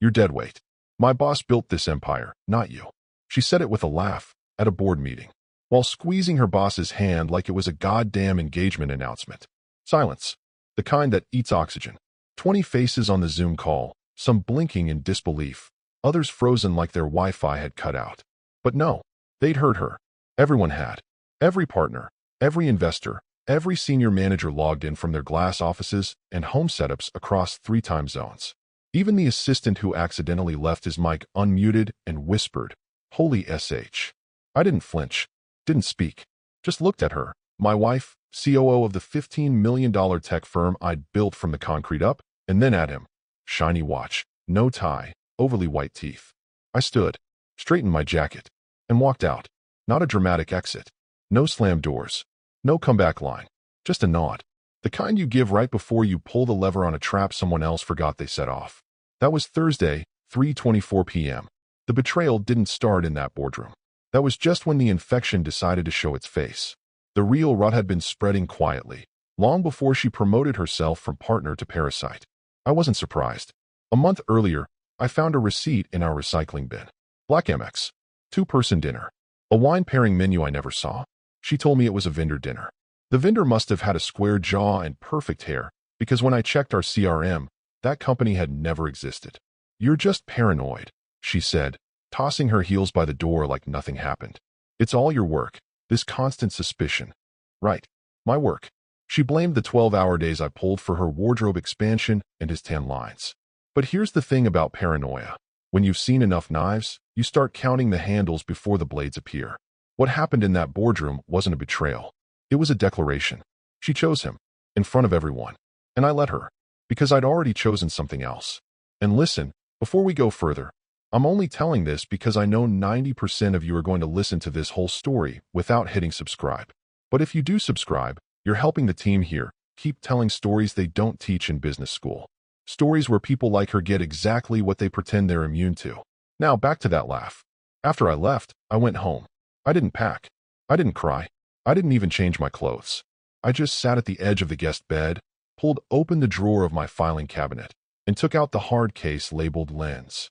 You're dead weight. My boss built this empire, not you. She said it with a laugh at a board meeting, while squeezing her boss's hand like it was a goddamn engagement announcement. Silence. The kind that eats oxygen. 20 faces on the Zoom call, some blinking in disbelief, others frozen like their Wi-Fi had cut out. But no, they'd heard her. Everyone had. Every partner, every investor, every senior manager logged in from their glass offices and home setups across 3 time zones. Even the assistant who accidentally left his mic unmuted and whispered, "Holy SH." I didn't flinch, didn't speak, just looked at her, my wife, COO of the $15 million tech firm I'd built from the concrete up, and then at him. Shiny watch, no tie, overly white teeth. I stood, straightened my jacket, and walked out. Not a dramatic exit. No slam doors. No comeback line. Just a nod. The kind you give right before you pull the lever on a trap someone else forgot they set off. That was Thursday, 3:24 p.m. The betrayal didn't start in that boardroom. That was just when the infection decided to show its face. The real rot had been spreading quietly, long before she promoted herself from partner to parasite. I wasn't surprised. A month earlier, I found a receipt in our recycling bin. Black Amex. 2-person dinner. A wine pairing menu I never saw. She told me it was a vendor dinner. The vendor must have had a square jaw and perfect hair, because when I checked our CRM, that company had never existed. You're just paranoid, she said, tossing her heels by the door like nothing happened. It's all your work, this constant suspicion. Right. My work. She blamed the 12-hour days I pulled for her wardrobe expansion and his tan lines. But here's the thing about paranoia. When you've seen enough knives, you start counting the handles before the blades appear. What happened in that boardroom wasn't a betrayal. It was a declaration. She chose him, in front of everyone. And I let her, because I'd already chosen something else. And listen, before we go further, I'm only telling this because I know 90% of you are going to listen to this whole story without hitting subscribe. But if you do subscribe, you're helping the team here keep telling stories they don't teach in business school. Stories where people like her get exactly what they pretend they're immune to. Now back to that laugh. After I left, I went home. I didn't pack. I didn't cry. I didn't even change my clothes. I just sat at the edge of the guest bed, pulled open the drawer of my filing cabinet, and took out the hard case labeled Lens.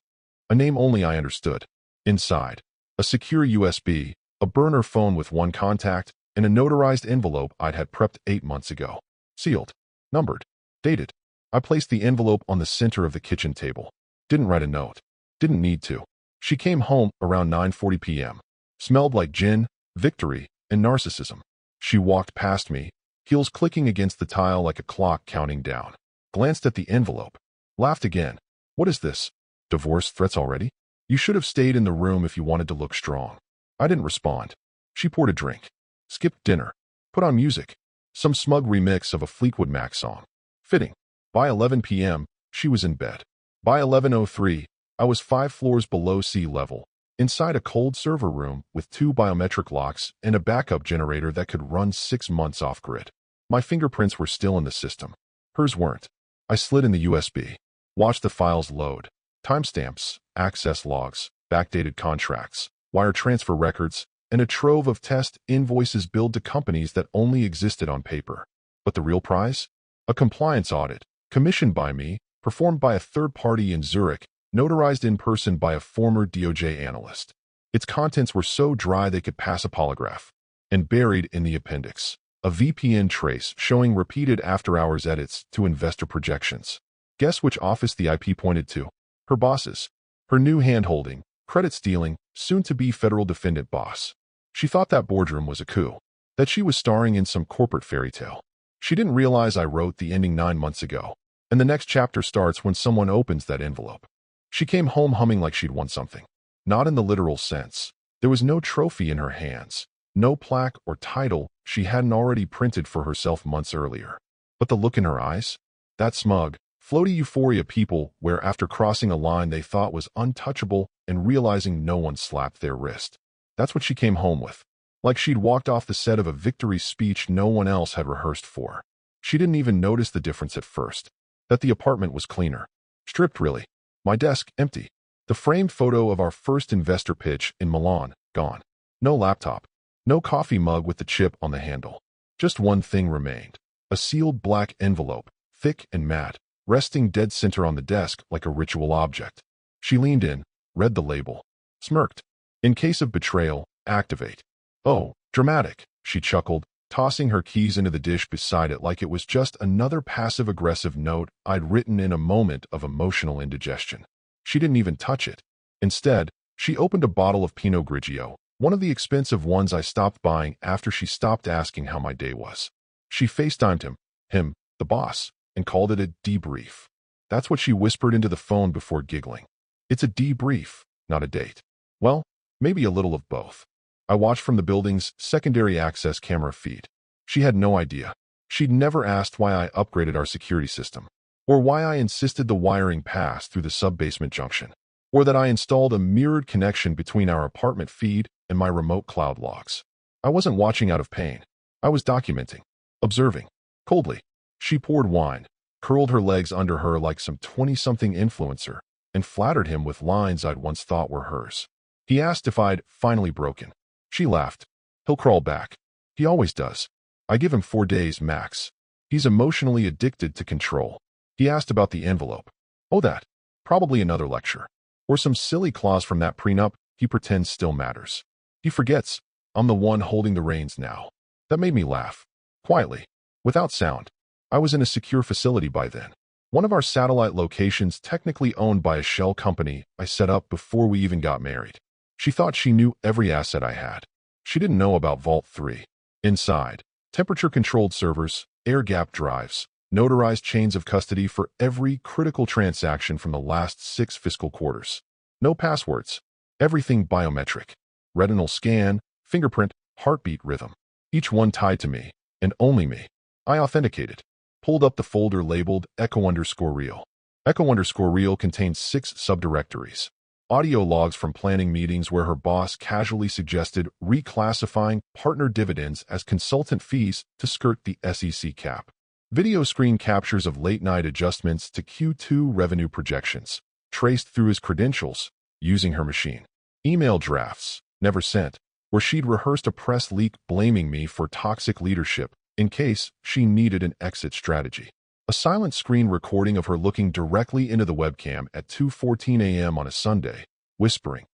A name only I understood. Inside, a secure USB, a burner phone with one contact, and a notarized envelope I'd had prepped 8 months ago. Sealed. Numbered. Dated. I placed the envelope on the center of the kitchen table. Didn't write a note. Didn't need to. She came home around 9:40 p.m. Smelled like gin, victory, and narcissism. She walked past me, heels clicking against the tile like a clock counting down. Glanced at the envelope. Laughed again. What is this? Divorce threats already? You should have stayed in the room if you wanted to look strong. I didn't respond. She poured a drink. Skipped dinner. Put on music. Some smug remix of a Fleetwood Mac song. Fitting. By 11 p.m., she was in bed. By 11:03, I was 5 floors below sea level, inside a cold server room with 2 biometric locks and a backup generator that could run 6 months off-grid. My fingerprints were still in the system. Hers weren't. I slid in the USB. Watched the files load. Timestamps, access logs, backdated contracts, wire transfer records, and a trove of test invoices billed to companies that only existed on paper. But the real prize? A compliance audit, commissioned by me, performed by a third party in Zurich, notarized in person by a former DOJ analyst. Its contents were so dry they could pass a polygraph. And buried in the appendix, a VPN trace showing repeated after-hours edits to investor projections. Guess which office the IP pointed to? Her boss's. Her new hand-holding, credit-stealing, soon-to-be federal defendant boss. She thought that boardroom was a coup, that she was starring in some corporate fairy tale. She didn't realize I wrote the ending 9 months ago, and the next chapter starts when someone opens that envelope. She came home humming like she'd won something. Not in the literal sense. There was no trophy in her hands, no plaque or title she hadn't already printed for herself months earlier. But the look in her eyes? That smug, floaty euphoria people where after crossing a line they thought was untouchable and realizing no one slapped their wrist. That's what she came home with. Like she'd walked off the set of a victory speech no one else had rehearsed for. She didn't even notice the difference at first. That the apartment was cleaner. Stripped, really. My desk, empty. The framed photo of our first investor pitch in Milan, gone. No laptop. No coffee mug with the chip on the handle. Just one thing remained. A sealed black envelope, thick and matte, resting dead center on the desk like a ritual object. She leaned in, read the label, smirked. In case of betrayal, activate. Oh, dramatic, she chuckled, tossing her keys into the dish beside it like it was just another passive-aggressive note I'd written in a moment of emotional indigestion. She didn't even touch it. Instead, she opened a bottle of Pinot Grigio, one of the expensive ones I stopped buying after she stopped asking how my day was. She FaceTimed him, the boss, and called it a debrief. That's what she whispered into the phone before giggling. It's a debrief, not a date. Well, maybe a little of both. I watched from the building's secondary access camera feed. She had no idea. She'd never asked why I upgraded our security system, or why I insisted the wiring pass through the sub-basement junction, or that I installed a mirrored connection between our apartment feed and my remote cloud logs. I wasn't watching out of pain. I was documenting, observing. Coldly, she poured wine, curled her legs under her like some 20-something influencer, and flattered him with lines I'd once thought were hers. He asked if I'd finally broken. She laughed. He'll crawl back. He always does. I give him 4 days max. He's emotionally addicted to control. He asked about the envelope. Oh, that. Probably another lecture. Or some silly clause from that prenup he pretends still matters. He forgets. I'm the one holding the reins now. That made me laugh. Quietly. Without sound. I was in a secure facility by then. One of our satellite locations technically owned by a shell company I set up before we even got married. She thought she knew every asset I had. She didn't know about Vault 3. Inside, temperature-controlled servers, air-gap drives, notarized chains of custody for every critical transaction from the last 6 fiscal quarters. No passwords. Everything biometric. Retinal scan, fingerprint, heartbeat rhythm. Each one tied to me, and only me. I authenticated. Pulled up the folder labeled echo_real. Echo_real contains 6 subdirectories. Audio logs from planning meetings where her boss casually suggested reclassifying partner dividends as consultant fees to skirt the SEC cap. Video screen captures of late-night adjustments to Q2 revenue projections, traced through his credentials, using her machine. Email drafts, never sent, where she'd rehearsed a press leak blaming me for toxic leadership in case she needed an exit strategy. A silent screen recording of her looking directly into the webcam at 2:14 a.m. on a Sunday, whispering,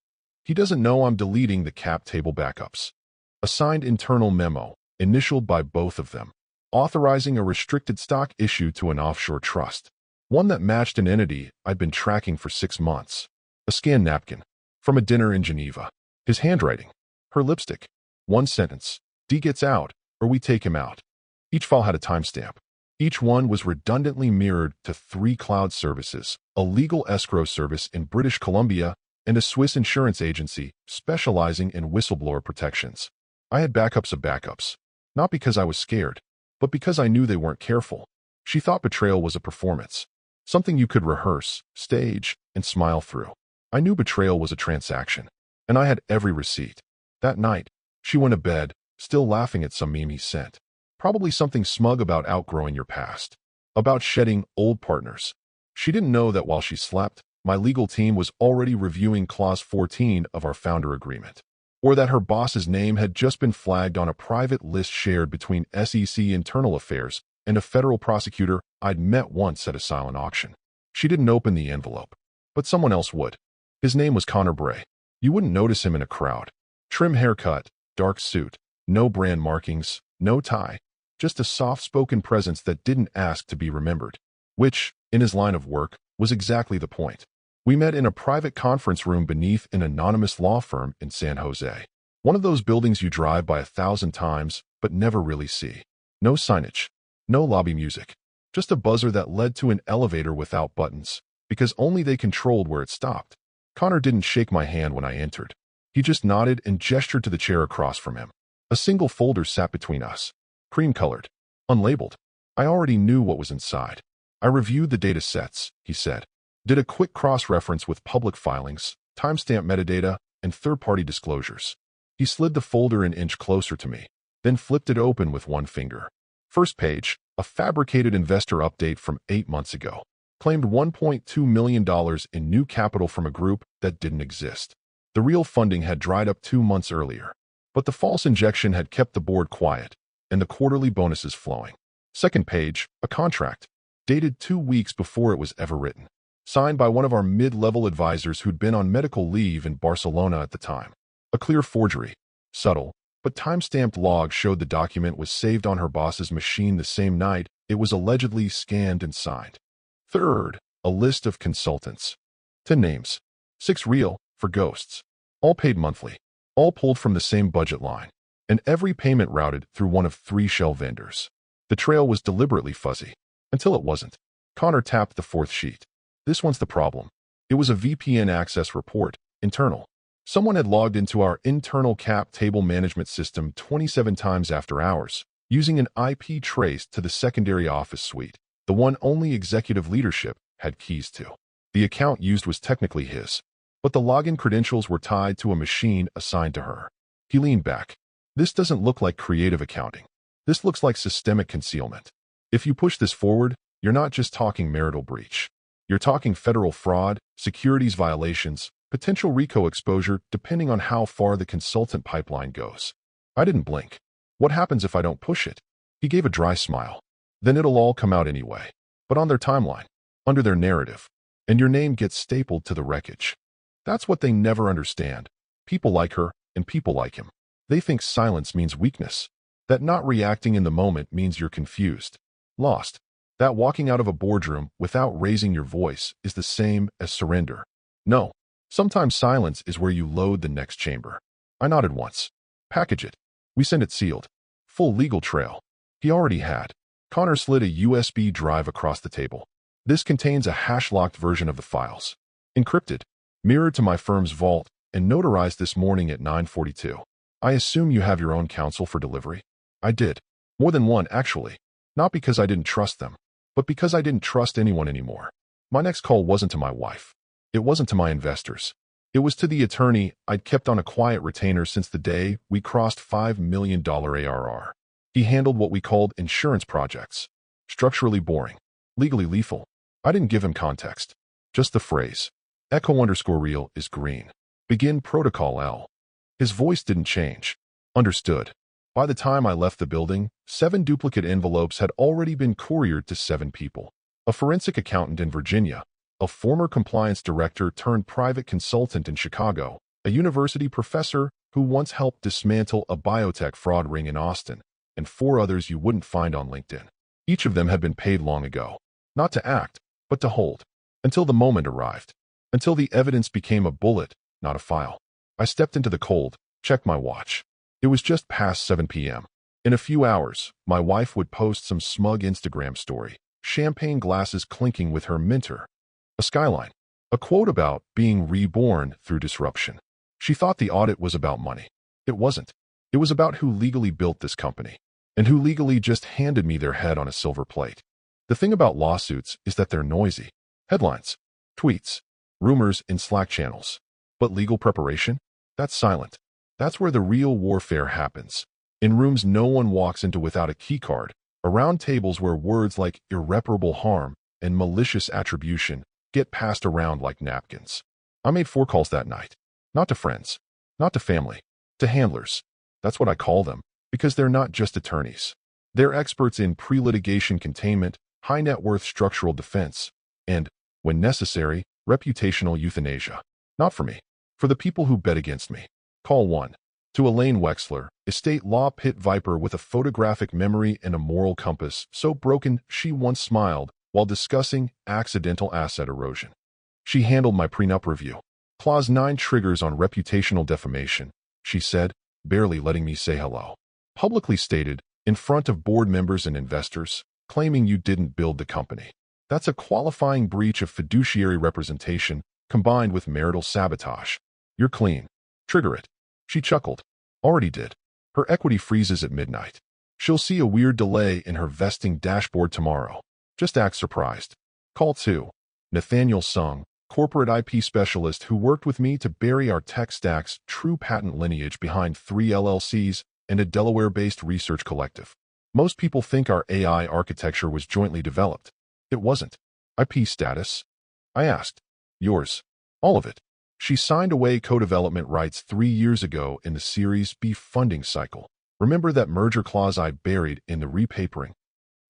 "He doesn't know I'm deleting the cap table backups." A signed internal memo, initialed by both of them, authorizing a restricted stock issue to an offshore trust, one that matched an entity I'd been tracking for 6 months. A scanned napkin, from a dinner in Geneva. His handwriting, her lipstick. One sentence, D gets out, or we take him out. Each file had a timestamp. Each one was redundantly mirrored to 3 cloud services, a legal escrow service in British Columbia, and a Swiss insurance agency specializing in whistleblower protections. I had backups of backups, not because I was scared, but because I knew they weren't careful. She thought betrayal was a performance, something you could rehearse, stage, and smile through. I knew betrayal was a transaction, and I had every receipt. That night, she went to bed, still laughing at some meme he sent. Probably something smug about outgrowing your past, about shedding old partners. She didn't know that while she slept, my legal team was already reviewing Clause 14 of our founder agreement, or that her boss's name had just been flagged on a private list shared between SEC Internal Affairs and a federal prosecutor I'd met once at a silent auction. She didn't open the envelope, but someone else would. His name was Connor Bray. You wouldn't notice him in a crowd. Trim haircut, dark suit, no brand markings, no tie. Just a soft-spoken presence that didn't ask to be remembered, which, in his line of work, was exactly the point. We met in a private conference room beneath an anonymous law firm in San Jose. One of those buildings you drive by 1,000 times but never really see. No signage, no lobby music, just a buzzer that led to an elevator without buttons, because only they controlled where it stopped. Connor didn't shake my hand when I entered. He just nodded and gestured to the chair across from him. A single folder sat between us. Cream-colored, unlabeled. I already knew what was inside. I reviewed the data sets, he said. Did a quick cross-reference with public filings, timestamp metadata, and third-party disclosures. He slid the folder an inch closer to me, then flipped it open with one finger. First page, a fabricated investor update from 8 months ago. Claimed $1.2 million in new capital from a group that didn't exist. The real funding had dried up 2 months earlier, but the false injection had kept the board quiet, and the quarterly bonuses flowing. Second page, a contract, dated 2 weeks before it was ever written. signed by one of our mid-level advisors who'd been on medical leave in Barcelona at the time. A clear forgery. Subtle, but time-stamped log showed the document was saved on her boss's machine the same night it was allegedly scanned and signed. Third, a list of consultants. 10 names. 6 real, for ghosts. All paid monthly. All pulled from the same budget line. And every payment routed through one of 3 shell vendors. The trail was deliberately fuzzy. Until it wasn't. Connor tapped the 4th sheet. This one's the problem. It was a VPN access report, internal. Someone had logged into our internal cap table management system 27 times after hours, using an IP trace to the secondary office suite, the one only executive leadership had keys to. The account used was technically his, but the login credentials were tied to a machine assigned to her. He leaned back. This doesn't look like creative accounting. This looks like systemic concealment. If you push this forward, you're not just talking marital breach. You're talking federal fraud, securities violations, potential RICO exposure depending on how far the consultant pipeline goes. I didn't blink. What happens if I don't push it? He gave a dry smile. Then it'll all come out anyway. But on their timeline, under their narrative, and your name gets stapled to the wreckage. That's what they never understand. People like her and people like him. They think silence means weakness. That not reacting in the moment means you're confused, lost. That walking out of a boardroom without raising your voice is the same as surrender. No. Sometimes silence is where you load the next chamber. I nodded once. Package it. We send it sealed. Full legal trail. He already had. Connor slid a USB drive across the table. This contains a hash-locked version of the files. Encrypted. Mirrored to my firm's vault and notarized this morning at 9:42. I assume you have your own counsel for delivery? I did. More than one, actually. Not because I didn't trust them, but because I didn't trust anyone anymore. My next call wasn't to my wife. It wasn't to my investors. It was to the attorney I'd kept on a quiet retainer since the day we crossed $5 million ARR. He handled what we called insurance projects. Structurally boring. Legally lethal. I didn't give him context. Just the phrase. Echo_real is green. Begin protocol L. His voice didn't change. Understood. By the time I left the building, 7 duplicate envelopes had already been couriered to 7 people. A forensic accountant in Virginia, a former compliance director turned private consultant in Chicago, a university professor who once helped dismantle a biotech fraud ring in Austin, and 4 others you wouldn't find on LinkedIn. Each of them had been paid long ago. Not to act, but to hold. Until the moment arrived. Until the evidence became a bullet, not a file. I stepped into the cold, checked my watch. It was just past 7 p.m. In a few hours, my wife would post some smug Instagram story, champagne glasses clinking with her minter. A skyline. A quote about being reborn through disruption. She thought the audit was about money. It wasn't. It was about who legally built this company, and who legally just handed me their head on a silver plate. The thing about lawsuits is that they're noisy. Headlines, tweets, rumors in Slack channels. But legal preparation? That's silent. That's where the real warfare happens. In rooms no one walks into without a keycard, around tables where words like irreparable harm and malicious attribution get passed around like napkins. I made 4 calls that night. Not to friends. Not to family. To handlers. That's what I call them, because they're not just attorneys. They're experts in pre-litigation containment, high net worth structural defense, and, when necessary, reputational euthanasia. Not for me. For the people who bet against me. Call 1. To Elaine Wexler, estate law pit viper with a photographic memory and a moral compass so broken she once smiled while discussing accidental asset erosion. She handled my prenup review. Clause 9 triggers on reputational defamation, she said, barely letting me say hello. Publicly stated, in front of board members and investors, claiming you didn't build the company. That's a qualifying breach of fiduciary representation combined with marital sabotage. You're clean. Trigger it. She chuckled. Already did. Her equity freezes at midnight. She'll see a weird delay in her vesting dashboard tomorrow. Just act surprised. Call 2. Nathaniel Sung, corporate IP specialist who worked with me to bury our tech stack's true patent lineage behind 3 LLCs and a Delaware-based research collective. Most people think our AI architecture was jointly developed. It wasn't. IP status? I asked. Yours. All of it. She signed away co-development rights 3 years ago in the Series B funding cycle. Remember that merger clause I buried in the repapering?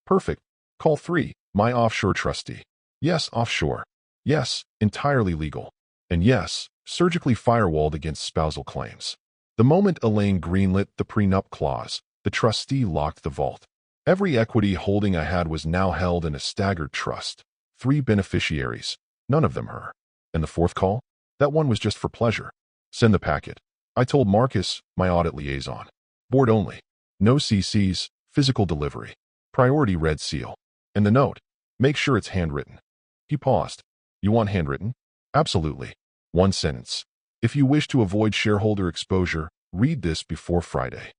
Perfect. Call 3. My offshore trustee. Yes, offshore. Yes, entirely legal. And yes, surgically firewalled against spousal claims. The moment Elaine greenlit the prenup clause, the trustee locked the vault. Every equity holding I had was now held in a staggered trust. 3 beneficiaries, none of them her. And the fourth call? That one was just for pleasure. Send the packet. I told Marcus, my audit liaison. Board only. No CCs, physical delivery. Priority red seal. And the note. Make sure it's handwritten. He paused. You want handwritten? Absolutely. 1 sentence. If you wish to avoid shareholder exposure, read this before Friday.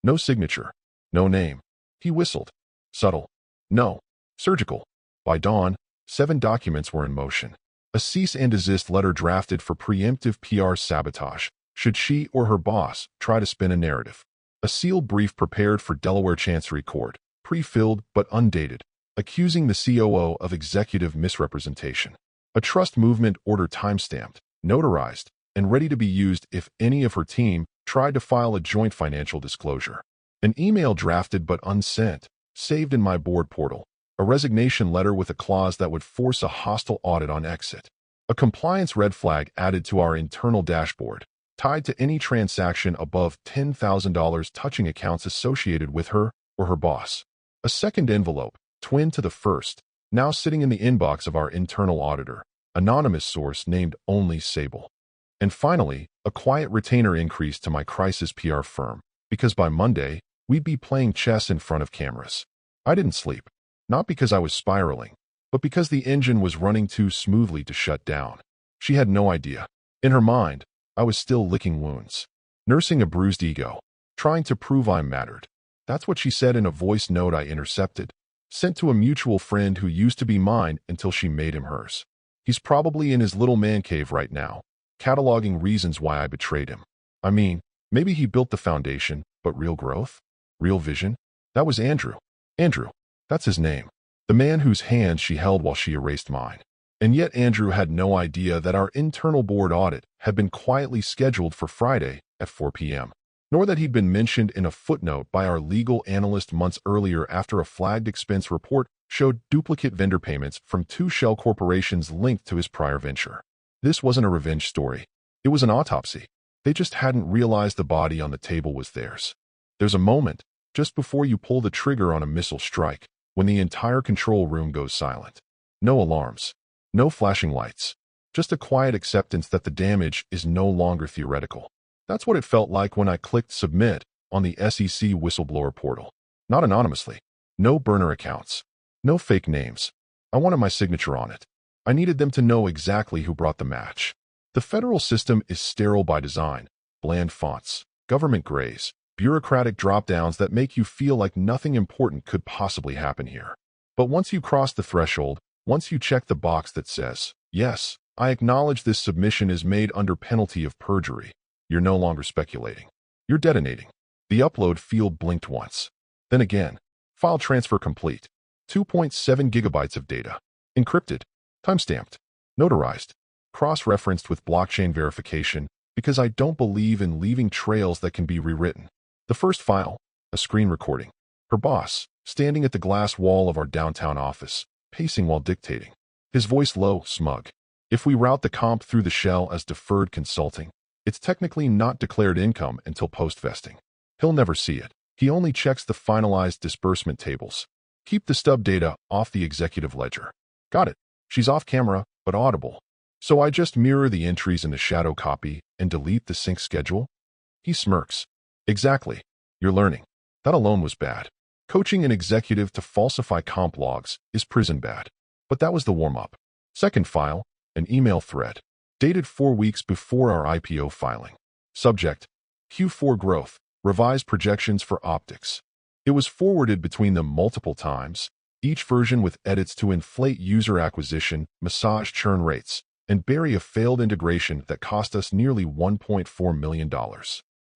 No signature. No name. He whistled. Subtle. No. Surgical. By dawn, 7 documents were in motion. A cease and desist letter drafted for preemptive PR sabotage, should she or her boss try to spin a narrative. A sealed brief prepared for Delaware Chancery Court, pre-filled but undated, accusing the COO of executive misrepresentation. A trust movement order timestamped, notarized, and ready to be used if any of her team tried to file a joint financial disclosure. An email drafted but unsent, saved in my board portal. A resignation letter with a clause that would force a hostile audit on exit. A compliance red flag added to our internal dashboard, tied to any transaction above $10,000 touching accounts associated with her or her boss. A second envelope, twin to the first, now sitting in the inbox of our internal auditor, anonymous source named only Sable. And finally, a quiet retainer increase to my crisis PR firm, because by Monday, we'd be playing chess in front of cameras. I didn't sleep. Not because I was spiraling, but because the engine was running too smoothly to shut down. She had no idea. In her mind, I was still licking wounds, nursing a bruised ego, trying to prove I mattered. That's what she said in a voice note I intercepted, sent to a mutual friend who used to be mine until she made him hers. He's probably in his little man cave right now, cataloging reasons why I betrayed him. I mean, maybe he built the foundation, but real growth? Real vision? That was Andrew. Andrew. That's his name. The man whose hand she held while she erased mine. And yet Andrew had no idea that our internal board audit had been quietly scheduled for Friday at 4 p.m., nor that he'd been mentioned in a footnote by our legal analyst months earlier after a flagged expense report showed duplicate vendor payments from 2 shell corporations linked to his prior venture. This wasn't a revenge story. It was an autopsy. They just hadn't realized the body on the table was theirs. There's a moment, just before you pull the trigger on a missile strike, when the entire control room goes silent. No alarms. No flashing lights. Just a quiet acceptance that the damage is no longer theoretical. That's what it felt like when I clicked submit on the SEC whistleblower portal. Not anonymously. No burner accounts. No fake names. I wanted my signature on it. I needed them to know exactly who brought the match. The federal system is sterile by design. Bland fonts, government grays, bureaucratic drop-downs that make you feel like nothing important could possibly happen here. But once you cross the threshold, once you check the box that says, yes, I acknowledge this submission is made under penalty of perjury, you're no longer speculating. You're detonating. The upload field blinked once. Then again, file transfer complete. 2.7 gigabytes of data. Encrypted. Timestamped. Notarized. Cross-referenced with blockchain verification because I don't believe in leaving trails that can be rewritten. The first file, a screen recording. Her boss, standing at the glass wall of our downtown office, pacing while dictating. His voice low, smug. If we route the comp through the shell as deferred consulting, it's technically not declared income until post-vesting. He'll never see it. He only checks the finalized disbursement tables. Keep the stub data off the executive ledger. Got it. She's off camera, but audible. So I just mirror the entries in the shadow copy and delete the sync schedule? He smirks. Exactly. You're learning. That alone was bad. Coaching an executive to falsify comp logs is prison bad. But that was the warm-up. Second file, an email thread, dated 4 weeks before our IPO filing. Subject, Q4 growth, revised projections for optics. It was forwarded between them multiple times, each version with edits to inflate user acquisition, massage churn rates, and bury a failed integration that cost us nearly $1.4 million.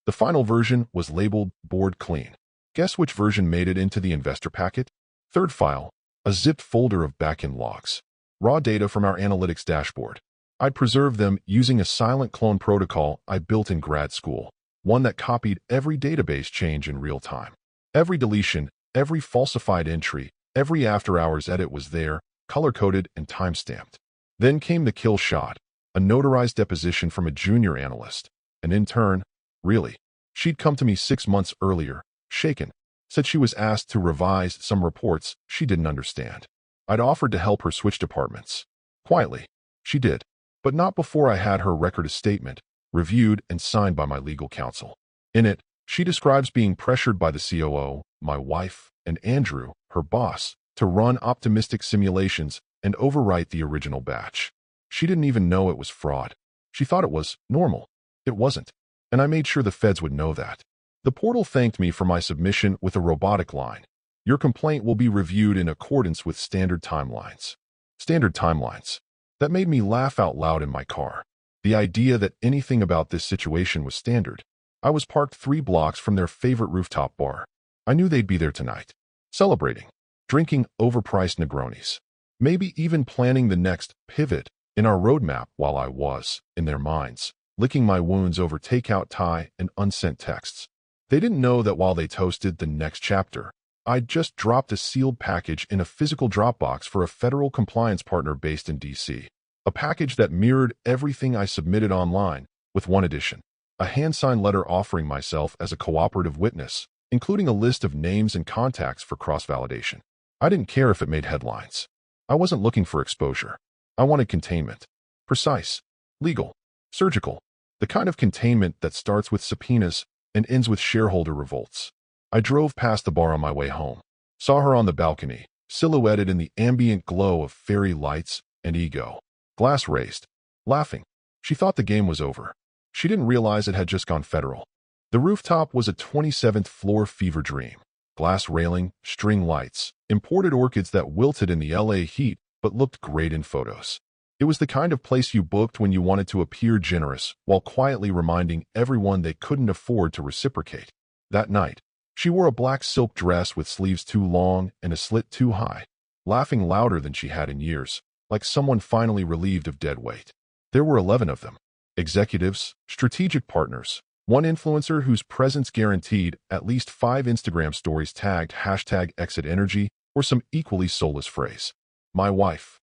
The final version was labeled Board Clean. Guess which version made it into the investor packet? Third file, a zipped folder of backend logs. Raw data from our analytics dashboard. I preserved them using a silent clone protocol I built in grad school, one that copied every database change in real time. Every deletion, every falsified entry, every after-hours edit was there, color-coded and time-stamped. Then came the kill shot, a notarized deposition from a junior analyst. An intern, really. She'd come to me 6 months earlier, shaken, said she was asked to revise some reports she didn't understand. I'd offered to help her switch departments. Quietly, she did, but not before I had her record a statement, reviewed and signed by my legal counsel. In it, she describes being pressured by the COO, my wife, and Andrew, her boss, to run optimistic simulations and overwrite the original batch. She didn't even know it was fraud. She thought it was normal. It wasn't, and I made sure the feds would know that. The portal thanked me for my submission with a robotic line. Your complaint will be reviewed in accordance with standard timelines. Standard timelines. That made me laugh out loud in my car. The idea that anything about this situation was standard. I was parked 3 blocks from their favorite rooftop bar. I knew they'd be there tonight, celebrating, drinking overpriced Negronis, maybe even planning the next pivot in our roadmap while I was, in their minds, licking my wounds over takeout Thai and unsent texts. They didn't know that while they toasted the next chapter, I'd just dropped a sealed package in a physical Dropbox for a federal compliance partner based in D.C. A package that mirrored everything I submitted online, with one addition. A hand-signed letter offering myself as a cooperative witness, including a list of names and contacts for cross-validation. I didn't care if it made headlines. I wasn't looking for exposure. I wanted containment. Precise, legal, surgical. The kind of containment that starts with subpoenas and ends with shareholder revolts. I drove past the bar on my way home. Saw her on the balcony, silhouetted in the ambient glow of fairy lights and ego. Glass raised. Laughing. She thought the game was over. She didn't realize it had just gone federal. The rooftop was a 27th floor fever dream. Glass railing, string lights, imported orchids that wilted in the LA heat but looked great in photos. It was the kind of place you booked when you wanted to appear generous while quietly reminding everyone they couldn't afford to reciprocate. That night, she wore a black silk dress with sleeves too long and a slit too high, laughing louder than she had in years, like someone finally relieved of dead weight. There were 11 of them. Executives, strategic partners, one influencer whose presence guaranteed at least 5 Instagram stories tagged #ExitEnergy or some equally soulless phrase. My wife.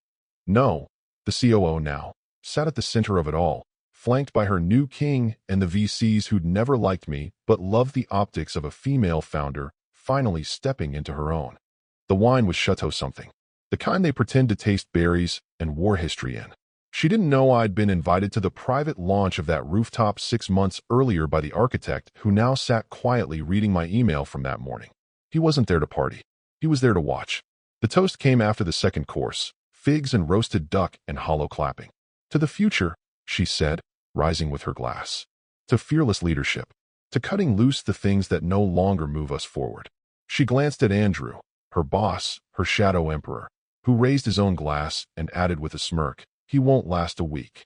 No, the COO now, sat at the center of it all, flanked by her new king and the VCs who'd never liked me but loved the optics of a female founder finally stepping into her own. The wine was Chateau something, the kind they pretend to taste berries and war history in. She didn't know I'd been invited to the private launch of that rooftop 6 months earlier by the architect who now sat quietly reading my email from that morning. He wasn't there to party. He was there to watch. The toast came after the second course, figs and roasted duck and hollow clapping. To the future, she said, rising with her glass. To fearless leadership. To cutting loose the things that no longer move us forward. She glanced at Andrew, her boss, her shadow emperor, who raised his own glass and added with a smirk, "He won't last a week."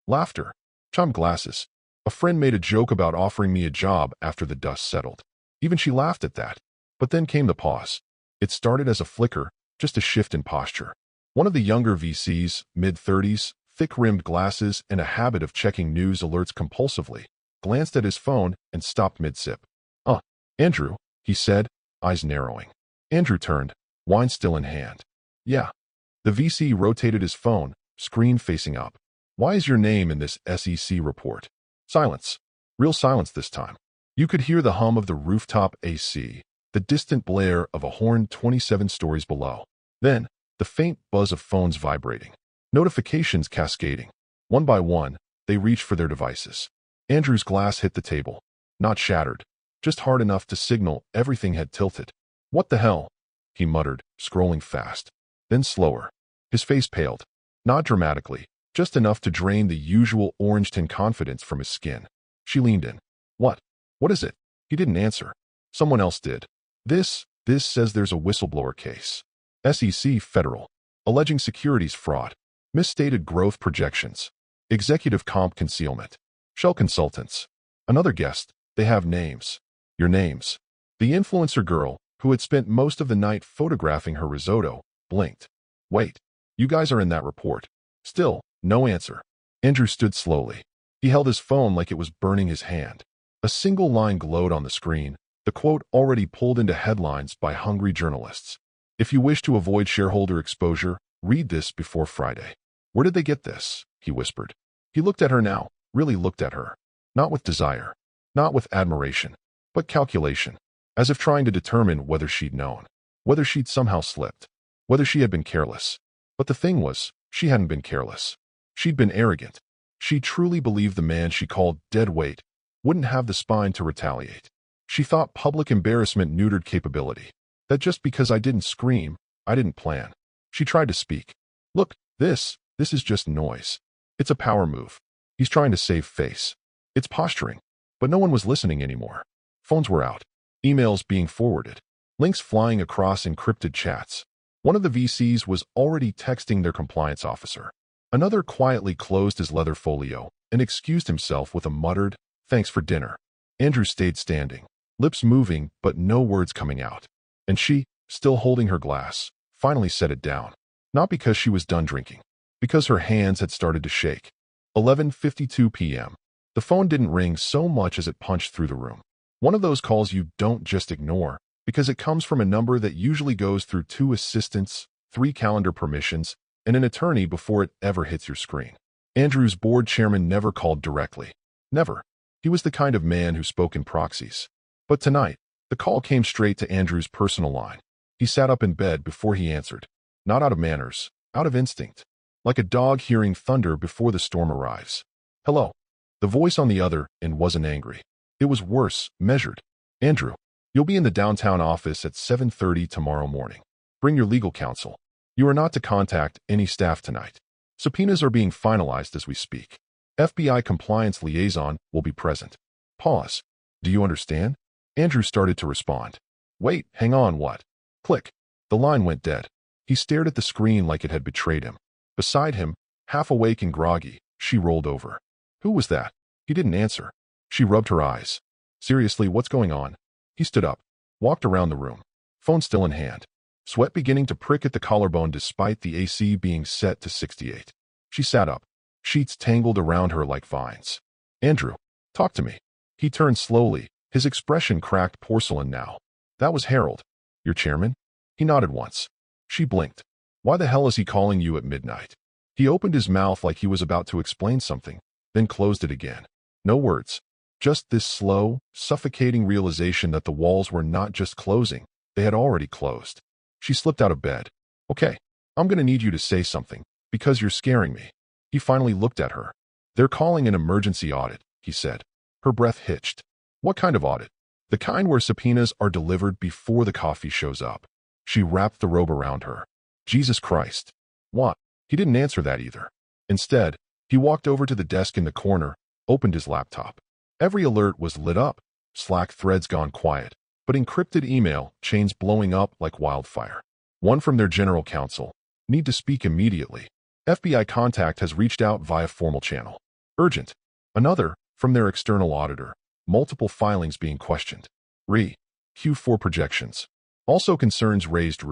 Laughter. Chimed glasses. A friend made a joke about offering me a job after the dust settled. Even she laughed at that. But then came the pause. It started as a flicker, just a shift in posture. One of the younger VCs, mid-30s, thick-rimmed glasses and a habit of checking news alerts compulsively, glanced at his phone and stopped mid-sip. Andrew," he said, eyes narrowing. Andrew turned, wine still in hand. "Yeah." The VC rotated his phone, screen facing up. "Why is your name in this SEC report?" Silence. Real silence this time. You could hear the hum of the rooftop AC, the distant blare of a horn 27 stories below. Then, the faint buzz of phones vibrating. Notifications cascading. One by one, they reached for their devices. Andrew's glass hit the table. Not shattered. Just hard enough to signal everything had tilted. "What the hell?" he muttered, scrolling fast. Then slower. His face paled. Not dramatically, just enough to drain the usual orange-tin confidence from his skin. She leaned in. What? What is it?" He didn't answer. Someone else did. This says there's a whistleblower case. SEC Federal. Alleging securities fraud. Misstated growth projections. Executive comp concealment. Shell consultants. Another guest. They have names. Your names. The influencer girl, who had spent most of the night photographing her risotto, blinked. "Wait. You guys are in that report." Still, no answer. Andrew stood slowly. He held his phone like it was burning his hand. A single line glowed on the screen, the quote already pulled into headlines by hungry journalists. "If you wish to avoid shareholder exposure, read this before Friday." Where did they get this? He whispered. He looked at her now, really looked at her. Not with desire, not with admiration, but calculation, as if trying to determine whether she'd known, whether she'd somehow slipped, whether she had been careless. But the thing was, she hadn't been careless. She'd been arrogant. She truly believed the man she called dead weight wouldn't have the spine to retaliate. She thought public embarrassment neutered capability, that just because I didn't scream, I didn't plan. She tried to speak. Look, this is just noise. It's a power move. He's trying to save face. It's posturing. But no one was listening anymore. Phones were out. Emails being forwarded. Links flying across encrypted chats. One of the VCs was already texting their compliance officer. Another quietly closed his leather folio and excused himself with a muttered, "Thanks for dinner." Andrew stayed standing, lips moving but no words coming out. And she, still holding her glass, finally set it down. Not because she was done drinking, because her hands had started to shake. 11:52 p.m. The phone didn't ring so much as it punched through the room. One of those calls you don't just ignore, because it comes from a number that usually goes through 2 assistants, 3 calendar permissions, and an attorney before it ever hits your screen. Andrew's board chairman never called directly. Never. He was the kind of man who spoke in proxies. But tonight, the call came straight to Andrew's personal line. He sat up in bed before he answered. Not out of manners, out of instinct. Like a dog hearing thunder before the storm arrives. Hello. The voice on the other end wasn't angry. It was worse, measured. Andrew, you'll be in the downtown office at 7:30 tomorrow morning. Bring your legal counsel. You are not to contact any staff tonight. Subpoenas are being finalized as we speak. FBI compliance liaison will be present. Pause. Do you understand? Andrew started to respond. Wait, hang on, what? Click. The line went dead. He stared at the screen like it had betrayed him. Beside him, half awake and groggy, she rolled over. Who was that? He didn't answer. She rubbed her eyes. Seriously, what's going on? He stood up, walked around the room, phone still in hand, sweat beginning to prick at the collarbone despite the AC being set to 68. She sat up, sheets tangled around her like vines. Andrew, talk to me. He turned slowly, his expression cracked porcelain now. That was Harold. Your chairman? He nodded once. She blinked. Why the hell is he calling you at midnight? He opened his mouth like he was about to explain something, then closed it again. No words. Just this slow, suffocating realization that the walls were not just closing, they had already closed. She slipped out of bed. Okay, I'm gonna need you to say something, because you're scaring me. He finally looked at her. They're calling an emergency audit, he said. Her breath hitched. What kind of audit? The kind where subpoenas are delivered before the coffee shows up. She wrapped the robe around her. Jesus Christ. What? He didn't answer that either. Instead, he walked over to the desk in the corner, opened his laptop. Every alert was lit up, Slack threads gone quiet, but encrypted email chains blowing up like wildfire. One from their general counsel. Need to speak immediately. FBI contact has reached out via formal channel. Urgent. Another, from their external auditor. Multiple filings being questioned. Q4 projections. Also concerns raised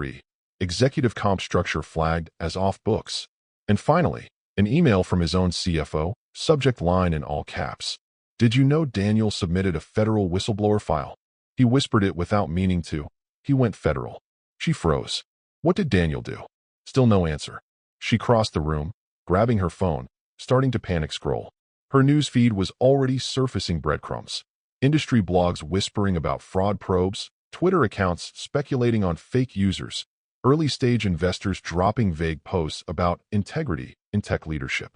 executive comp structure flagged as off books. And finally, an email from his own CFO, subject line in all caps. Did you know Daniel submitted a federal whistleblower file? He whispered it without meaning to. He went federal. She froze. What did Daniel do? Still no answer. She crossed the room, grabbing her phone, starting to panic scroll. Her news feed was already surfacing breadcrumbs. Industry blogs whispering about fraud probes, Twitter accounts speculating on fake users, early-stage investors dropping vague posts about integrity in tech leadership.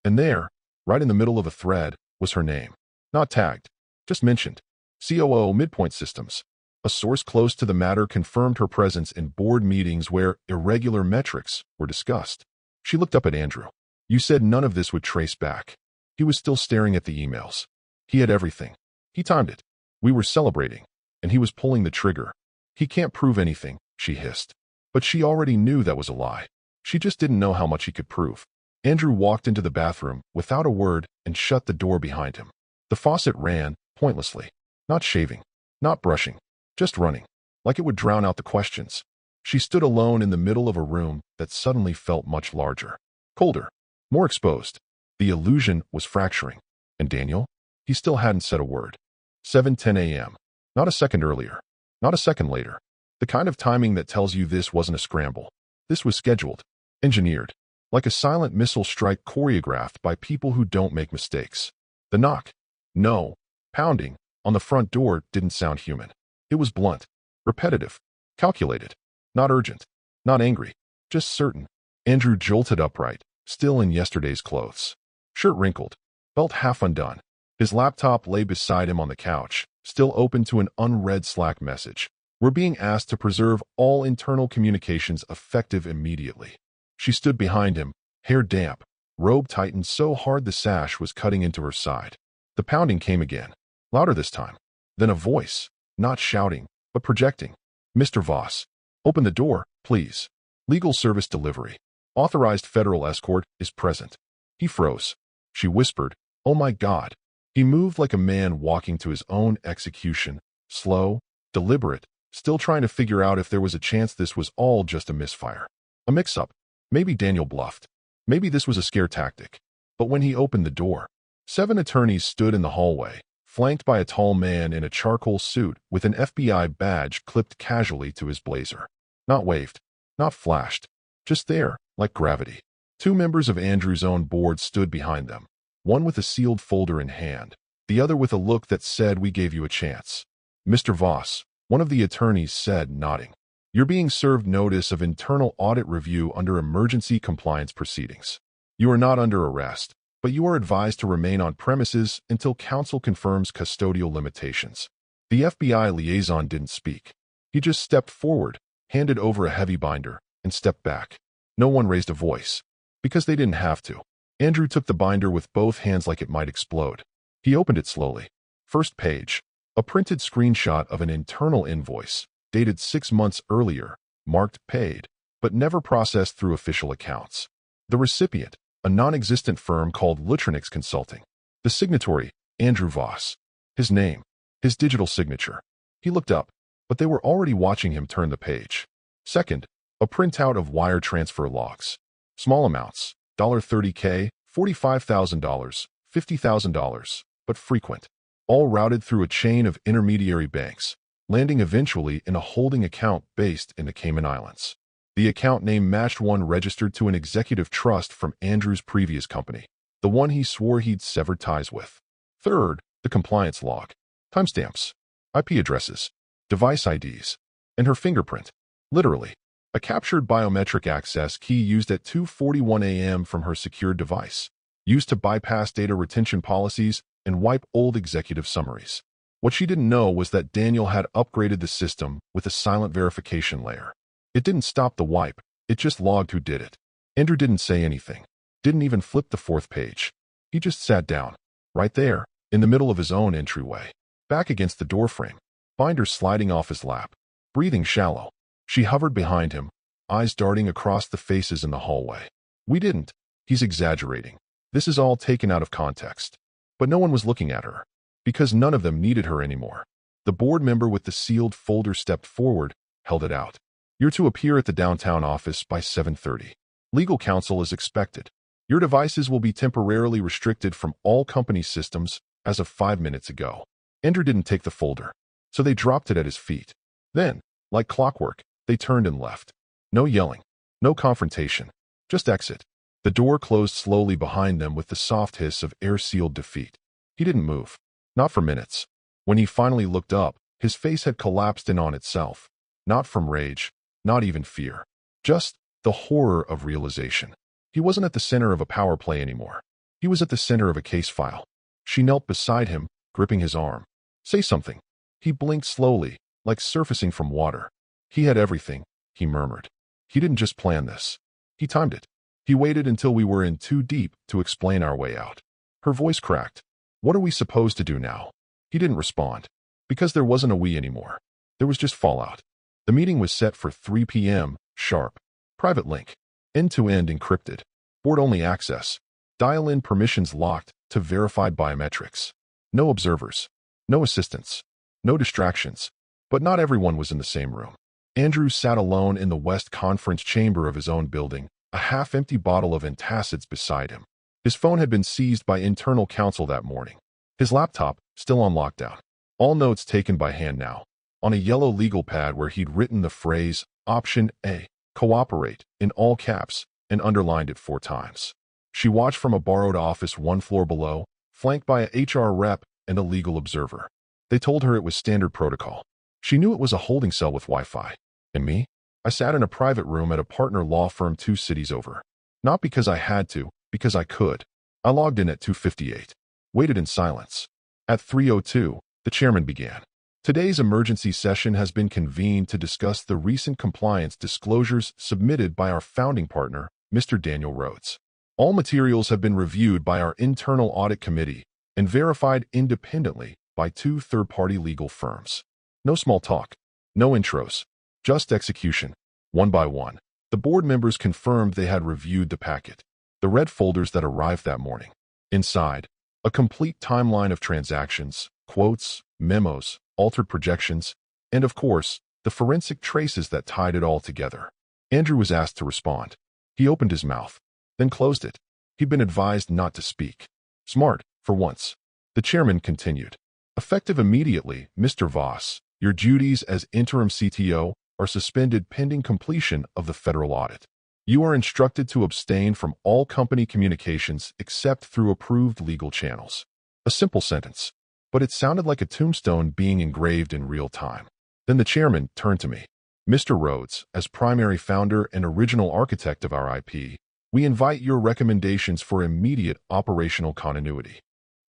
And there, right in the middle of a thread, was her name. Not tagged, just mentioned. COO Midpoint Systems. A source close to the matter confirmed her presence in board meetings where irregular metrics were discussed. She looked up at Andrew. You said none of this would trace back. He was still staring at the emails. He had everything. He timed it. We were celebrating, and he was pulling the trigger. He can't prove anything, she hissed. But she already knew that was a lie. She just didn't know how much he could prove. Andrew walked into the bathroom without a word and shut the door behind him. The faucet ran, pointlessly. Not shaving, not brushing, just running, like it would drown out the questions. She stood alone in the middle of a room that suddenly felt much larger. Colder, more exposed. The illusion was fracturing. And Daniel? He still hadn't said a word. 7:10 a.m. Not a second earlier. Not a second later. The kind of timing that tells you this wasn't a scramble. This was scheduled. Engineered. like a silent missile strike choreographed by people who don't make mistakes. The knock, no, pounding, on the front door didn't sound human. It was blunt, repetitive, calculated, not urgent, not angry, just certain. Andrew jolted upright, still in yesterday's clothes. Shirt wrinkled, belt half undone. His laptop lay beside him on the couch, still open to an unread Slack message. We're being asked to preserve all internal communications effective immediately. She stood behind him, hair damp, robe tightened so hard the sash was cutting into her side. The pounding came again, louder this time. Then a voice, not shouting, but projecting. Mr. Voss, open the door, please. Legal service delivery. Authorized federal escort is present. He froze. She whispered, oh my God. He moved like a man walking to his own execution, slow, deliberate, still trying to figure out if there was a chance this was all just a misfire. A mix-up. Maybe Daniel bluffed. Maybe this was a scare tactic. But when he opened the door, 7 attorneys stood in the hallway, flanked by a tall man in a charcoal suit with an FBI badge clipped casually to his blazer. Not waved, not flashed, just there, like gravity. 2 members of Andrew's own board stood behind them, one with a sealed folder in hand, the other with a look that said, we gave you a chance. Mr. Voss, one of the attorneys said, nodding. You're being served notice of internal audit review under emergency compliance proceedings. You are not under arrest, but you are advised to remain on premises until counsel confirms custodial limitations. The FBI liaison didn't speak. He just stepped forward, handed over a heavy binder, and stepped back. No one raised a voice, because they didn't have to. Andrew took the binder with both hands like it might explode. He opened it slowly. First page, a printed screenshot of an internal invoice, dated 6 months earlier, marked paid, but never processed through official accounts. The recipient, a non-existent firm called Lutronix Consulting. The signatory, Andrew Voss. His name, his digital signature. He looked up, but they were already watching him turn the page. Second, a printout of wire transfer logs. Small amounts, $30K, $45,000, $50,000, but frequent. All routed through a chain of intermediary banks, landing eventually in a holding account based in the Cayman Islands. The account name matched one registered to an executive trust from Andrew's previous company, the one he swore he'd severed ties with. Third, the compliance log. Timestamps, IP addresses, device IDs, and her fingerprint. Literally, a captured biometric access key used at 2:41 a.m. from her secured device, used to bypass data retention policies and wipe old executive summaries. What she didn't know was that Daniel had upgraded the system with a silent verification layer. It didn't stop the wipe, it just logged who did it. Andrew didn't say anything, didn't even flip the 4th page. He just sat down, right there, in the middle of his own entryway, back against the doorframe, binder sliding off his lap, breathing shallow. She hovered behind him, eyes darting across the faces in the hallway. We didn't. He's exaggerating. This is all taken out of context. But no one was looking at her, because none of them needed her anymore. The board member with the sealed folder stepped forward, held it out. You're to appear at the downtown office by 7:30. Legal counsel is expected. Your devices will be temporarily restricted from all company systems as of 5 minutes ago. Andrew didn't take the folder, so they dropped it at his feet. Then, like clockwork, they turned and left. No yelling, no confrontation, just exit. The door closed slowly behind them with the soft hiss of air-sealed defeat. He didn't move, not for minutes. When he finally looked up, his face had collapsed in on itself, not from rage, not even fear, just the horror of realization. He wasn't at the center of a power play anymore. He was at the center of a case file. She knelt beside him, gripping his arm. Say something. He blinked slowly, like surfacing from water. He had everything, he murmured. He didn't just plan this. He timed it. He waited until we were in too deep to explain our way out. Her voice cracked. What are we supposed to do now? He didn't respond, because there wasn't a we anymore. There was just fallout. The meeting was set for 3 p.m. sharp. Private link. End-to-end encrypted. Board-only access. Dial-in permissions locked to verified biometrics. No observers. No assistants. No distractions. But not everyone was in the same room. Andrew sat alone in the West Conference chamber of his own building, a half-empty bottle of antacids beside him. His phone had been seized by internal counsel that morning. His laptop, still on lockdown. All notes taken by hand now. On a yellow legal pad where he'd written the phrase, Option A, Cooperate, in all caps, and underlined it 4 times. She watched from a borrowed office 1 floor below, flanked by a HR rep and a legal observer. They told her it was standard protocol. She knew it was a holding cell with Wi-Fi. And me? I sat in a private room at a partner law firm 2 cities over. Not because I had to, because I could. I logged in at 2:58. Waited in silence. At 3:02, the chairman began. Today's emergency session has been convened to discuss the recent compliance disclosures submitted by our founding partner, Mr. Daniel Rhodes. All materials have been reviewed by our internal audit committee and verified independently by 2 third-party legal firms. No small talk, no intros, just execution, one by one. The board members confirmed they had reviewed the packet, the red folders that arrived that morning. Inside, a complete timeline of transactions, quotes, memos, altered projections, and of course, the forensic traces that tied it all together. Andrew was asked to respond. He opened his mouth, then closed it. He'd been advised not to speak. Smart, for once. The chairman continued. Effective immediately, Mr. Voss, your duties as interim CTO are suspended pending completion of the federal audit. You are instructed to abstain from all company communications except through approved legal channels. A simple sentence, but it sounded like a tombstone being engraved in real time. Then the chairman turned to me. Mr. Rhodes, as primary founder and original architect of our IP, we invite your recommendations for immediate operational continuity.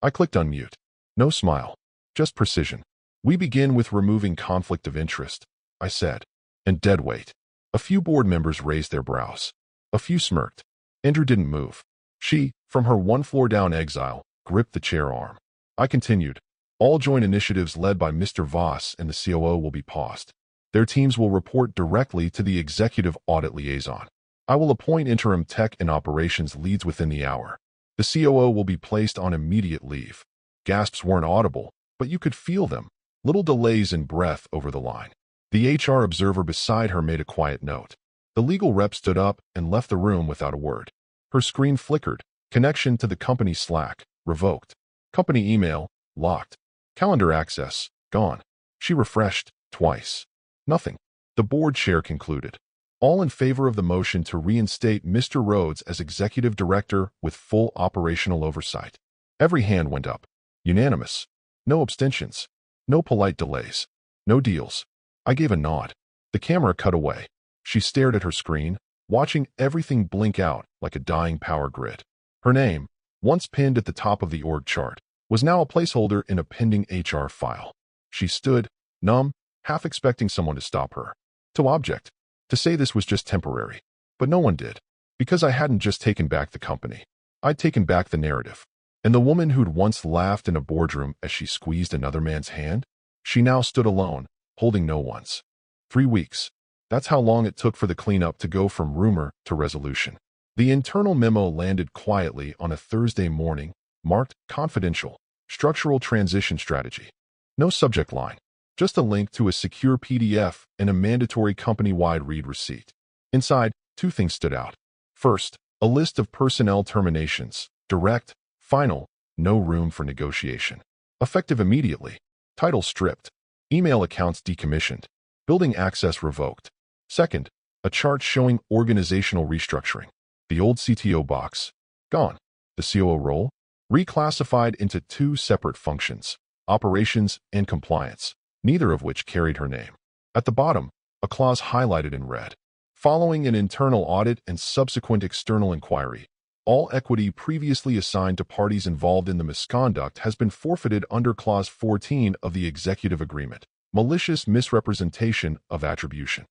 I clicked unmute. No smile, just precision. We begin with removing conflict of interest, I said, and dead weight. A few board members raised their brows. A few smirked. Andrew didn't move. She, from her 1 floor down exile, gripped the chair arm. I continued. All joint initiatives led by Mr. Voss and the COO will be paused. Their teams will report directly to the executive audit liaison. I will appoint interim tech and operations leads within the hour. The COO will be placed on immediate leave. Gasps weren't audible, but you could feel them. Little delays in breath over the line. The HR observer beside her made a quiet note. The legal rep stood up and left the room without a word. Her screen flickered. Connection to the company Slack, revoked. Company email, locked. Calendar access, gone. She refreshed, twice. Nothing. The board chair concluded. All in favor of the motion to reinstate Mr. Rhodes as executive director with full operational oversight. Every hand went up. Unanimous. No abstentions. No polite delays. No deals. I gave a nod. The camera cut away. She stared at her screen, watching everything blink out like a dying power grid. Her name, once pinned at the top of the org chart, was now a placeholder in a pending HR file. She stood, numb, half expecting someone to stop her. To object. To say this was just temporary. But no one did. Because I hadn't just taken back the company. I'd taken back the narrative. And the woman who'd once laughed in a boardroom as she squeezed another man's hand, she now stood alone, holding no one's. 3 weeks. That's how long it took for the cleanup to go from rumor to resolution. The internal memo landed quietly on a Thursday morning, marked confidential, structural transition strategy. No subject line, just a link to a secure PDF and a mandatory company-wide read receipt. Inside, 2 things stood out. First, a list of personnel terminations, direct, final, no room for negotiation. Effective immediately. Title stripped. Email accounts decommissioned. Building access revoked. Second, a chart showing organizational restructuring. The old CTO box, gone. The COO role, reclassified into 2 separate functions, operations and compliance, neither of which carried her name. At the bottom, a clause highlighted in red. Following an internal audit and subsequent external inquiry, all equity previously assigned to parties involved in the misconduct has been forfeited under Clause 14 of the Executive Agreement. Malicious misrepresentation of attribution.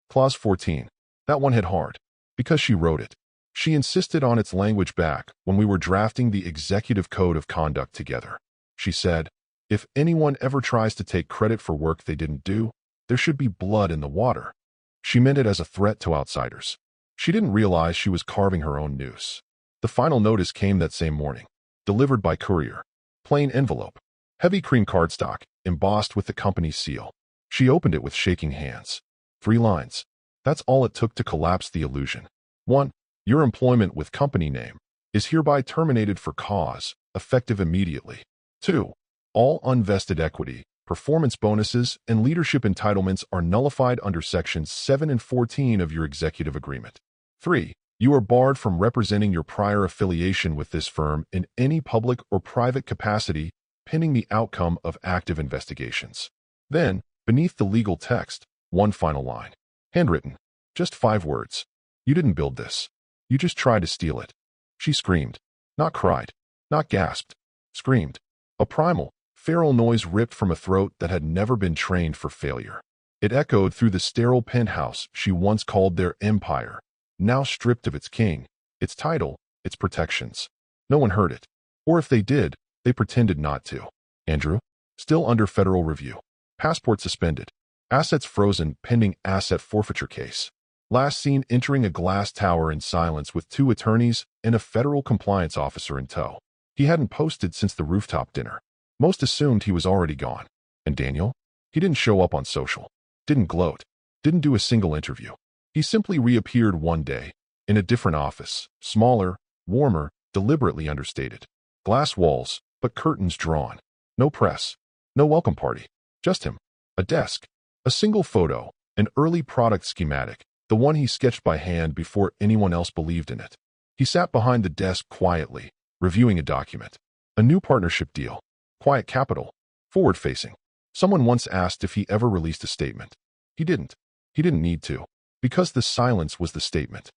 Clause 14. That one hit hard. Because she wrote it. She insisted on its language back when we were drafting the Executive Code of Conduct together. She said, if anyone ever tries to take credit for work they didn't do, there should be blood in the water. She meant it as a threat to outsiders. She didn't realize she was carving her own noose. The final notice came that same morning, delivered by courier. Plain envelope. Heavy cream cardstock, embossed with the company's seal. She opened it with shaking hands. 3 lines. That's all it took to collapse the illusion. 1. Your employment with company name is hereby terminated for cause, effective immediately. 2. All unvested equity, performance bonuses, and leadership entitlements are nullified under Sections 7 and 14 of your executive agreement. 3. You are barred from representing your prior affiliation with this firm in any public or private capacity pending the outcome of active investigations. Then, beneath the legal text, one final line. Handwritten. Just 5 words. You didn't build this. You just tried to steal it. She screamed. Not cried. Not gasped. Screamed. A primal, feral noise ripped from a throat that had never been trained for failure. It echoed through the sterile penthouse she once called their empire, now stripped of its king, its title, its protections. No one heard it. Or if they did, they pretended not to. Andrew? Still under federal review. Passport suspended. Assets frozen pending asset forfeiture case. Last seen entering a glass tower in silence with 2 attorneys and a federal compliance officer in tow. He hadn't posted since the rooftop dinner. Most assumed he was already gone. And Daniel? He didn't show up on social. Didn't gloat. Didn't do a single interview. He simply reappeared one day, in a different office, smaller, warmer, deliberately understated. Glass walls, but curtains drawn. No press. No welcome party. Just him. A desk. A single photo. An early product schematic. The one he sketched by hand before anyone else believed in it. He sat behind the desk quietly, reviewing a document. A new partnership deal. Quiet capital. Forward-facing. Someone once asked if he ever released a statement. He didn't. He didn't need to. Because the silence was the statement.